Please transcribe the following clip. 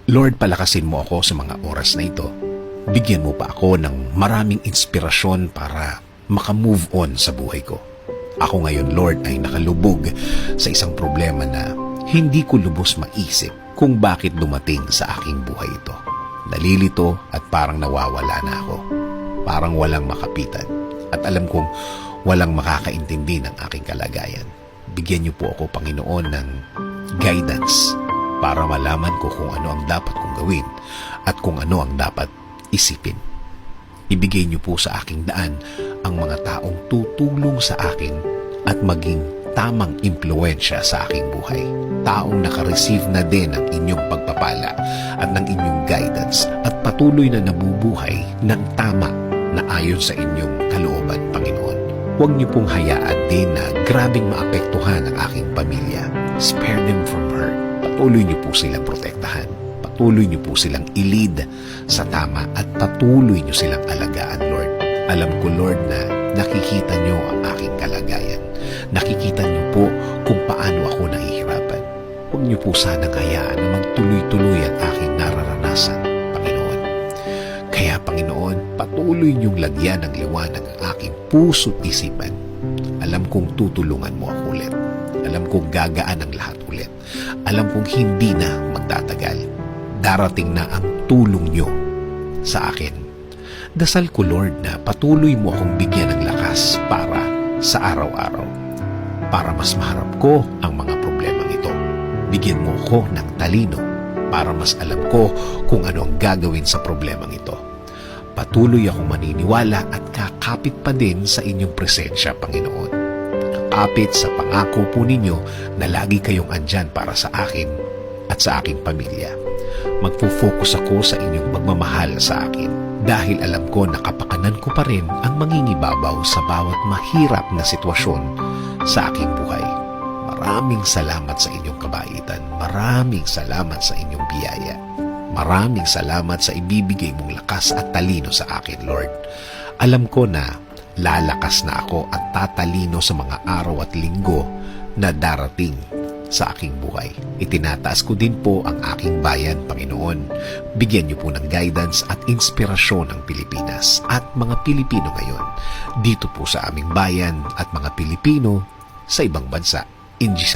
Lord, palakasin mo ako sa mga oras na ito. Bigyan mo pa ako ng maraming inspirasyon para makamove on sa buhay ko. Ako ngayon, Lord, ay nakalubog sa isang problema na hindi ko lubos maisip kung bakit dumating sa aking buhay ito. Nalilito at parang nawawala na ako. Parang walang makapitan. At alam kong walang makakaintindi ng aking kalagayan. Bigyan niyo po ako, Panginoon, ng guidance para malaman ko kung ano ang dapat kong gawin at kung ano ang dapat isipin. Ibigay niyo po sa aking daan ang mga taong tutulong sa akin at maging tamang impluensya sa aking buhay. Taong nakareceive na din ng inyong pagpapala at ng inyong guidance at patuloy na nabubuhay ng tama na ayon sa inyong kalooban, Panginoon. Huwag niyo pong hayaan din na grabing maapektuhan ang aking pamilya. Spare them from hurt. Patuloy niyo po silang protektahan. Patuloy niyo po silang i-lead sa tama at patuloy niyo silang alagaan, Lord. Alam ko, Lord, na nakikita niyo ang aking kalagayan. Nakikita niyo po kung paano ako nahihirapan. Huwag niyo po sanang hayaan na magtuloy-tuloy ang aking nararanasan, Panginoon. Kaya, Panginoon, patuloy niyong lagyan ng liwanag ang aking puso't isipan. Alam kong tutulungan mo ako ulit. Alam kong gagaan ang lahat ulit. Alam kong hindi na magtatagal. Darating na ang tulong niyo sa akin. Dasal ko, Lord, na patuloy mo akong bigyan ng lakas para sa araw-araw. Para mas maharap ko ang mga problemang ito. Bigyan mo ako ng talino para mas alam ko kung ano ang gagawin sa problemang ito. Patuloy akong maniniwala at kakapit pa din sa inyong presensya, Panginoon. Kakapit sa pangako po ninyo na lagi kayong andyan para sa akin at sa aking pamilya. Magpo-focus ako sa inyong pagmamahal sa akin dahil alam ko na kapakanan ko pa rin ang mangingibabaw sa bawat mahirap na sitwasyon sa aking buhay. Maraming salamat sa inyong kabaitan. Maraming salamat sa inyong biyaya. Maraming salamat sa ibibigay mong lakas at talino sa akin, Lord. Alam ko na lalakas na ako at tatalino sa mga araw at linggo na darating sa aking buhay. Itinataas ko din po ang aking bayan, Panginoon. Bigyan niyo po ng guidance at inspirasyon ang Pilipinas at mga Pilipino ngayon dito po sa aming bayan at mga Pilipino sa ibang bansa. In Jesus